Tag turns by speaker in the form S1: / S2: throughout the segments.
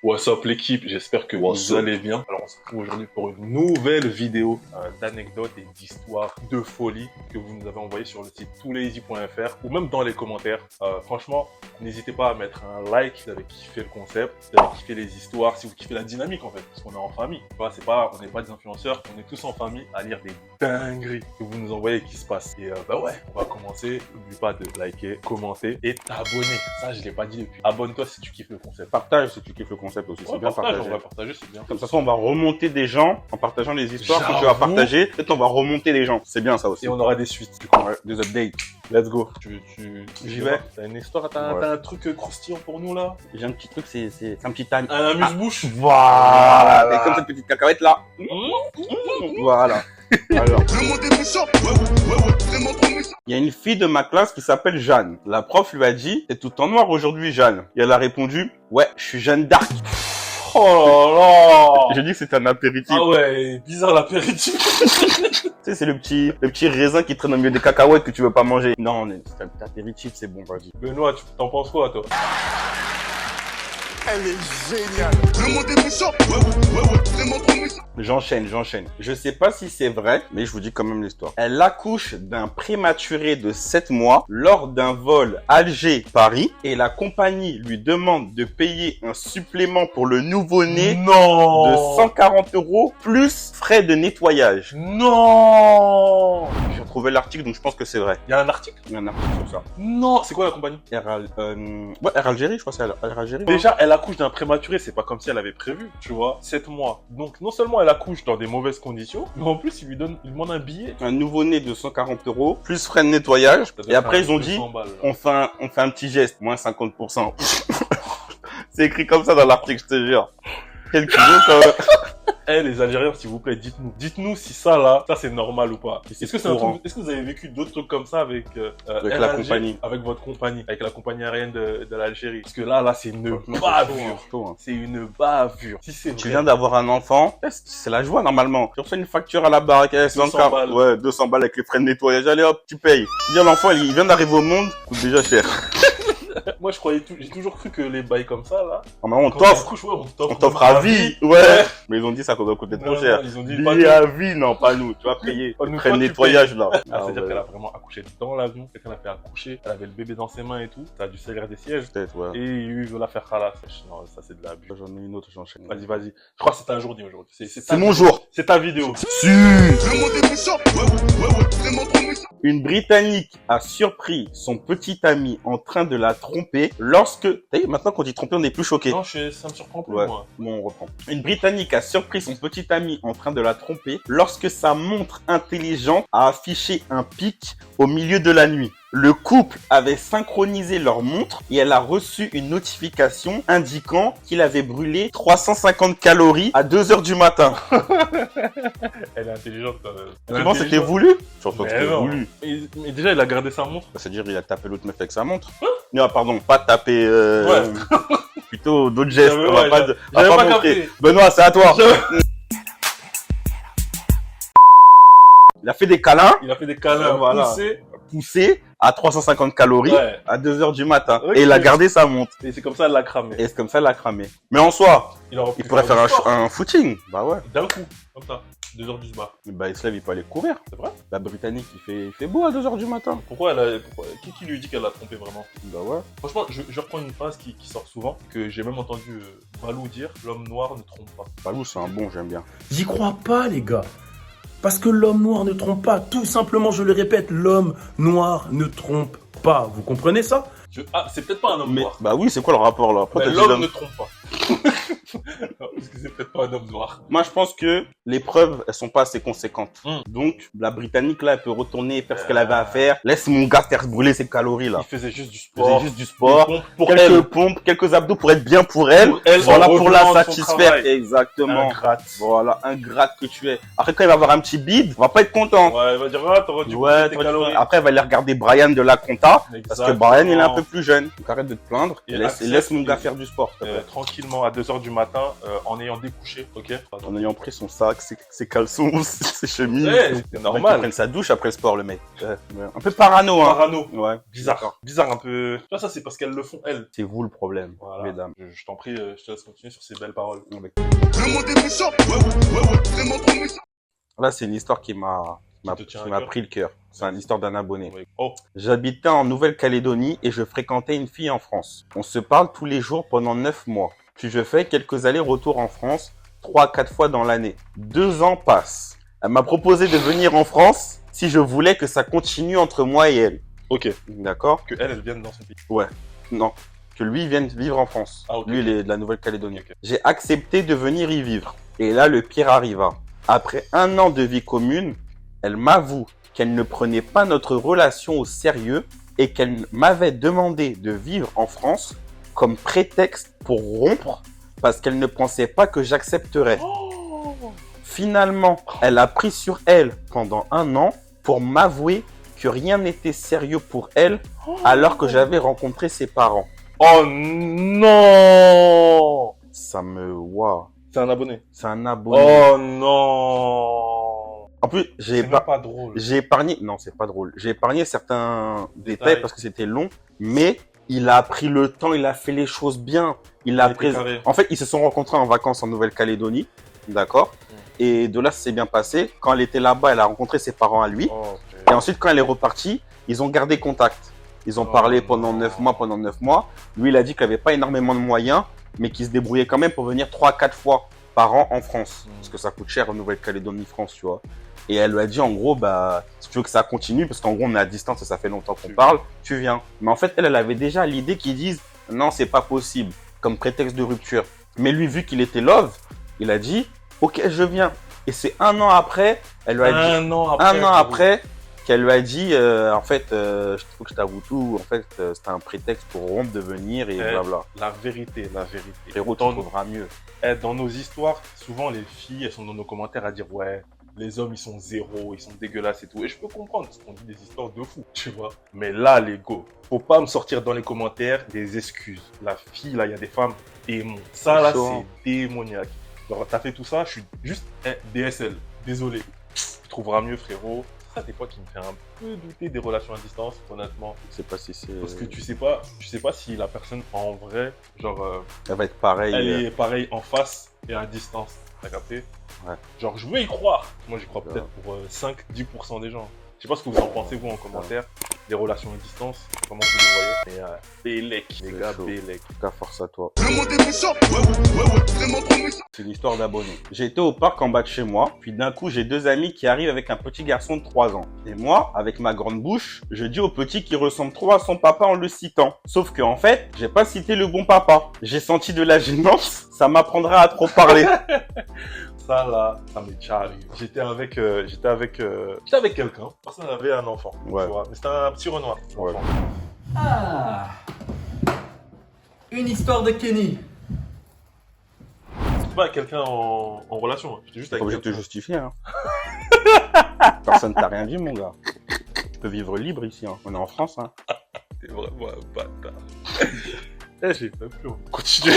S1: What's up l'équipe, j'espère que vous allez bien. Alors on se retrouve aujourd'hui pour une nouvelle vidéo d'anecdotes et d'histoires de folie que vous nous avez envoyées sur le site toutlazy.fr ou même dans les commentaires. Franchement, n'hésitez pas à mettre un like si vous avez kiffé le concept, si vous avez kiffé les histoires, si vous kiffez la dynamique en fait, parce qu'on est en famille. On n'est pas des influenceurs, on est tous en famille à lire des dingueries que vous nous envoyez qui se passent. Et on va commencer. N'oublie pas de liker, commenter et t'abonner. Ça, je l'ai pas dit depuis. Abonne-toi si tu kiffes le concept.
S2: Partage si tu kiffes le concept aussi. C'est bien partager.
S1: On va partager, c'est bien.
S2: Comme ça, on va remonter des gens en partageant les histoires que tu vas partager. Peut-être on va remonter les gens. C'est bien ça aussi.
S1: Et on aura des suites. Du coup,
S2: des updates.
S1: Let's go. J'y vais. T'as une histoire, t'as un truc croustillant pour nous là?
S2: J'ai un petit truc, c'est un petit âne.
S1: Un amuse-bouche.
S2: Voilà. Et comme cette petite cacahuète là. Voilà. Alors. Il y a une fille de ma classe qui s'appelle Jeanne. La prof lui a dit, t'es tout en noir aujourd'hui, Jeanne. Et elle a répondu, ouais, je suis Jeanne d'Arc.
S1: Oh là là.
S2: J'ai dit que c'était un apéritif.
S1: Ah ouais, bizarre l'apéritif.
S2: Tu sais, c'est le petit raisin qui traîne au milieu des cacahuètes que tu veux pas manger. Non, c'est un petit apéritif, c'est bon, vas-y.
S1: Benoît, tu t'en penses quoi, toi?
S3: Elle est géniale.
S2: J'enchaîne. Je sais pas si c'est vrai, mais je vous dis quand même l'histoire. Elle accouche d'un prématuré de 7 mois lors d'un vol Alger-Paris et la compagnie lui demande de payer un supplément pour le nouveau-né de 140 € plus frais de nettoyage.
S1: Non.
S2: J'ai retrouvé l'article, donc je pense que c'est vrai.
S1: Il y a un article?
S2: Il y a un article sur ça.
S1: Non, c'est quoi la compagnie?
S2: Air Algérie, je crois que c'est Air Algérie.
S1: Déjà, elle accouche d'un prématuré, c'est pas comme si elle avait prévu, tu vois, 7 mois. Donc, non seulement elle accouche dans des mauvaises conditions, mais en plus, il demande un billet.
S2: Un nouveau-né de 140 € plus frais de nettoyage. Et après, ils ont dit, on fait un petit geste, moins 50%. C'est écrit comme ça dans l'article, je te jure. Quel culot, quand même.
S1: Eh les Algériens, s'il vous plaît, dites-nous si ça là, ça c'est normal ou pas. Est-ce que c'est un truc, est-ce que vous avez vécu d'autres trucs comme ça avec
S2: la compagnie,
S1: avec votre compagnie, avec la compagnie aérienne de l'Algérie? Parce que là c'est une bavure. C'est une bavure. Si c'est
S2: tu viens d'avoir un enfant, c'est la joie normalement. Tu reçois une facture à la baraque, 200 balles. Ouais, 200 balles avec les frais de nettoyage. Allez hop, tu payes. Dire l'enfant, il vient d'arriver au monde, coûte déjà cher.
S1: Moi, j'ai toujours cru que les bails comme ça, là.
S2: On t'offre à vie. Ouais. Mais ils ont dit ça qu'on doit coûter trop cher.
S1: Ils ont dit
S2: billet à vie, non, pas nous. Tu vas payer. Frais de nettoyage, là.
S1: C'est-à-dire qu'elle a vraiment accouché dans l'avion. Quelqu'un l'a fait accoucher. Elle avait le bébé dans ses mains et tout. Ça a dû servir des sièges.
S2: Peut-être, ouais.
S1: Et il veut la faire khalas. Non, ça, c'est de l'abus.
S2: J'en ai une autre, j'enchaîne.
S1: Vas-y. Je crois que c'est un jour aujourd'hui.
S2: C'est mon jour.
S1: C'est ta vidéo.
S2: Une Britannique a surpris son petit ami en train de la tromper lorsque... Maintenant qu'on dit tromper, on n'est plus choqué.
S1: Non, ça me surprend plus,
S2: ouais.
S1: moi.
S2: Bon, on reprend. Une Britannique a surpris son petit ami en train de la tromper lorsque sa montre intelligente a affiché un pic au milieu de la nuit. Le couple avait synchronisé leur montre et elle a reçu une notification indiquant qu'il avait brûlé 350 calories à 2 h du matin.
S1: Elle est intelligente quand même.
S2: Tu penses que c'était voulu? Je pense que c'était voulu.
S1: Mais déjà, il a gardé sa montre.
S2: C'est-à-dire, il a tapé l'autre meuf avec sa montre. Non, pardon, pas taper.
S1: Ouais.
S2: Plutôt d'autres gestes.
S1: On
S2: va pas
S1: montrer.
S2: Capté. Benoît, c'est à toi. Il a fait des câlins.
S1: Voilà.
S2: Poussé à 350 calories à 2 h du matin. Okay. Et il a gardé sa montre.
S1: Et c'est comme ça elle l'a cramé.
S2: Mais en soi, il pourrait faire un footing. Bah ouais.
S1: D'un coup, comme ça. 2 h du bar.
S2: Bah il se lève, il peut aller courir.
S1: C'est vrai?
S2: La Britannique, il fait beau à 2 h du matin.
S1: Pourquoi qui lui dit qu'elle l'a trompé vraiment? Bah ouais. Franchement, je reprends une phrase qui sort souvent, que j'ai même entendu Balou dire, l'homme noir ne trompe pas.
S2: Balou, c'est un bon, j'aime bien.
S4: J'y crois pas, les gars. Parce que l'homme noir ne trompe pas. Tout simplement, je le répète, l'homme noir ne trompe pas. Vous comprenez ça?
S1: Ah, c'est peut-être pas un homme noir.
S2: Bah oui, c'est quoi le rapport là?
S1: L'homme ne trompe pas. Non, parce que c'est peut-être pas un homme noir.
S2: Moi, je pense que les preuves, elles sont pas assez conséquentes. Donc, la Britannique, là, elle peut retourner et faire ce qu'elle avait à faire. Laisse mon gars faire brûler ses calories, là.
S1: Il faisait juste du sport.
S2: Quelques pompes, quelques abdos pour être bien pour elle. Voilà, pour la satisfaire. Exactement.
S1: Ingrate.
S2: Voilà, ingrate que tu es. Après, quand il va avoir un petit bide, on va pas être content.
S1: Ouais, il va dire, ah, t'aurais dû brûler tes calories.
S2: Après, elle va aller regarder Brian de la compta. Parce que Brian, il est un peu plus jeune. Donc, arrête de te plaindre. Et laisse mon gars faire du sport.
S1: Tranquillement, à 2 h du matin, en ayant découché, ok? Pardon.
S2: En ayant pris son sac, ses caleçons, ses chemises.
S1: Ouais, c'est
S2: Il
S1: normal.
S2: prenne sa douche après le sport, le mec. Ouais. Un peu parano, hein.
S1: Parano.
S2: Ouais.
S1: Bizarre. Bizarre un peu. Tu vois, ça, c'est parce qu'elles le font, elles.
S2: C'est vous le problème,
S1: Voilà.
S2: mesdames.
S1: Je t'en prie, je te laisse continuer sur ces belles paroles.
S2: Là, c'est une histoire qui m'a
S1: Qui te tient
S2: qui
S1: à
S2: m'a
S1: cœur.
S2: pris le cœur. C'est l'histoire d'un abonné.
S1: Oui. Oh,
S2: J'habitais en Nouvelle-Calédonie et je fréquentais une fille en France. On se parle tous les jours pendant 9 mois. Puis je fais quelques allers-retours en France, 3-4 fois dans l'année. 2 ans passent. Elle m'a proposé de venir en France si je voulais que ça continue entre moi et elle.
S1: ok.
S2: D'accord?
S1: Que elle vienne dans son pays.
S2: Non. Que lui vienne vivre en France.
S1: Ah, ok.
S2: Lui, il est de la Nouvelle-Calédonie.
S1: Ok.
S2: J'ai accepté de venir y vivre. Et là, le pire arriva. Après 1 an de vie commune, elle m'avoue qu'elle ne prenait pas notre relation au sérieux et qu'elle m'avait demandé de vivre en France comme prétexte pour rompre parce qu'elle ne pensait pas que j'accepterais. Finalement, elle a pris sur elle pendant 1 an pour m'avouer que rien n'était sérieux pour elle alors que j'avais rencontré ses parents.
S1: Oh non!
S2: Ça me... Waouh.
S1: C'est un abonné.
S2: C'est un abonné.
S1: Oh non!
S2: En plus,
S1: C'est même pas drôle.
S2: j'ai épargné... Non, c'est pas drôle. J'ai épargné certains détails
S1: Détails.
S2: parce que c'était long, mais il a pris le temps, il a fait les choses bien. Il a
S1: Il était
S2: pris...
S1: carré.
S2: En fait, ils se sont rencontrés en vacances en Nouvelle-Calédonie, d'accord? Et de là, ça s'est bien passé. Quand elle était là-bas, elle a rencontré ses parents à lui.
S1: Oh,
S2: Et ensuite, quand elle est repartie, ils ont gardé contact. Ils ont
S1: Oh
S2: parlé pendant
S1: non.
S2: 9 mois, Lui, il a dit qu'il n'avait pas énormément de moyens, mais qu'il se débrouillait quand même pour venir 3-4 fois par an en France. Parce que ça coûte cher en Nouvelle-Calédonie, France, tu vois. Et elle lui a dit, en gros, bah, si tu veux que ça continue, parce qu'en gros, on est à distance et ça fait longtemps qu'on parle, tu viens. Mais en fait, elle avait déjà l'idée qu'ils disent, non, c'est pas possible, comme prétexte de rupture. Mais lui, vu qu'il était love, il a dit, ok, je viens. Et c'est 1 an après, elle lui a dit,
S1: 1 an après.
S2: 1 an après, qu'elle lui a dit, en fait, je trouve que je t'avoue tout. En fait, c'était un prétexte pour rompre de venir et blabla.
S1: La vérité.
S2: Frérot, tu trouveras mieux.
S1: Dans nos histoires, souvent les filles, elles sont dans nos commentaires à dire ouais, les hommes ils sont zéro, ils sont dégueulasses et tout. Et je peux comprendre parce qu'on dit des histoires de fou, tu vois. Mais là, les go, faut pas me sortir dans les commentaires des excuses. La fille, là, il y a des femmes démons. Ça, là,
S2: Chaud.
S1: c'est démoniaque. Genre, t'as fait tout ça, je suis juste DSL. Désolé. Tu trouveras mieux, frérot. Ça, des fois, qui me fait un peu douter des relations à distance, honnêtement.
S2: Je sais pas si c'est.
S1: Parce que tu sais pas si la personne en vrai, genre,
S2: Elle va être pareille.
S1: elle est pareille en face et à distance. T'as capté?
S2: Ouais.
S1: Genre, je veux y croire. Moi, j'y crois peut-être pour 5-10% des gens. Je sais pas ce que vous en pensez, vous, en commentaire. Les relations à distance, comment vous les voyez. Mais Bélec, les
S2: C'est
S1: gars,
S2: chaud.
S1: Bélec.
S2: En tout cas, force à toi. C'est une histoire d'abonné. J'étais au parc en bas de chez moi, puis d'un coup, j'ai 2 amis qui arrivent avec un petit garçon de 3 ans. Et moi, avec ma grande bouche, je dis au petit qu'il ressemble trop à son papa en le citant. Sauf que, en fait, j'ai pas cité le bon papa. J'ai senti de la gênance, ça m'apprendra à trop parler.
S1: Ça, là, ça m'est déjà arrivé. J'étais avec quelqu'un. Personne avait un enfant.
S2: Ouais.
S1: Tu vois. Mais c'était un petit Renoir.
S2: Ouais.
S1: enfant.
S3: Ah, une histoire de Kenny.
S1: C'était pas avec quelqu'un en relation. J'étais juste
S2: T'es
S1: avec
S2: obligé de te
S1: quelqu'un.
S2: justifier, hein. Personne t'a rien dit, mon gars. Tu peux vivre libre ici, hein. On est en France, hein.
S1: T'es vraiment un bâtard. J'ai pas pu continuer.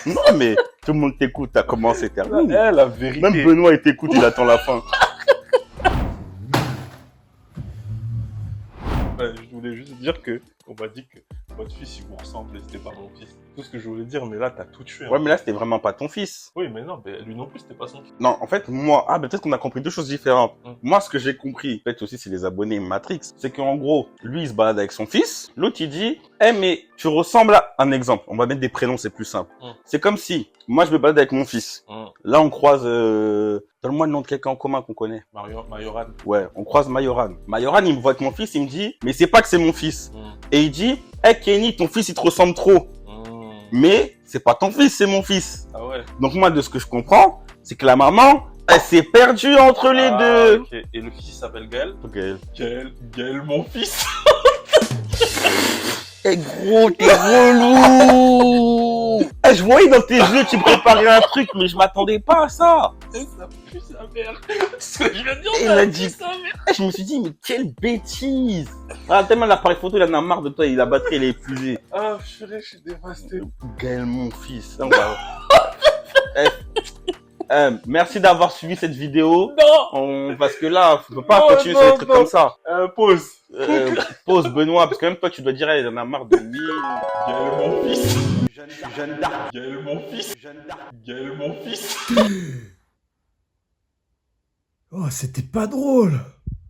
S2: Non, mais tout le monde t'écoute, t'as commencé, terminé.
S1: La vérité.
S2: Même Benoît, il t'écoute, il attend la fin.
S1: Ouais, je voulais juste dire que on m'a dit que votre fils il vous ressemble et c'était pas mon fils. Tout ce que je voulais dire, mais là t'as tout tué.
S2: Ouais,
S1: hein.
S2: mais là, c'était vraiment pas ton fils.
S1: Oui, mais non, mais lui non plus c'était pas son fils.
S2: Non, en fait, moi, peut-être qu'on a compris 2 choses différentes.
S1: Mm.
S2: Moi, ce que j'ai compris, peut-être aussi, c'est les abonnés Matrix, c'est qu'en gros, lui, il se balade avec son fils. L'autre, il dit, mais tu ressembles à... Un exemple, on va mettre des prénoms, c'est plus simple.
S1: Mm.
S2: C'est comme si, moi, je me balade avec mon fils. Là, on croise... Donne-moi le nom de quelqu'un en commun qu'on connaît.
S1: Mayoran.
S2: Ouais, on croise Mayoran. Mayoran, il me voit avec mon fils, il me dit, mais c'est pas que c'est mon fils.
S1: Mm.
S2: Et il dit, Kenny, ton fils, il te ressemble trop. Mais c'est pas ton fils, c'est mon fils.
S1: Ah ouais.
S2: Donc moi, de ce que je comprends, c'est que la maman, elle s'est perdue entre les deux.
S1: Ok. Et le fils il s'appelle Gaël.
S2: Ok.
S1: Gaël, mon fils.
S2: Eh gros, t'es relou. Je voyais dans tes yeux, tu préparais un truc, mais je m'attendais pas à ça.
S1: Ça pue sa mère. Ce que je viens de dire,
S2: Il
S1: ça
S2: a
S1: pue
S2: dit-
S1: sa mère.
S2: Je me suis dit, mais quelle bêtise. Ah, tellement l'appareil photo, il en a marre de toi, la batterie, elle est épuisée.
S1: Ah, purée, je suis dévasté.
S2: Gaël, mon fils. On va- Merci d'avoir suivi cette vidéo.
S1: Non.
S2: Parce que là, on peut pas
S1: Non,
S2: continuer sur
S1: non,
S2: des trucs
S1: non.
S2: comme ça.
S1: Pause.
S2: Pause Benoît, parce que même toi tu dois dire, il en a marre de lui.
S1: Gaël, mon fils.
S2: Jeanne d'Arc.
S1: Gaël, mon fils.
S2: Jeanne d'Arc.
S1: Gaël, mon fils.
S4: Oh, c'était pas drôle.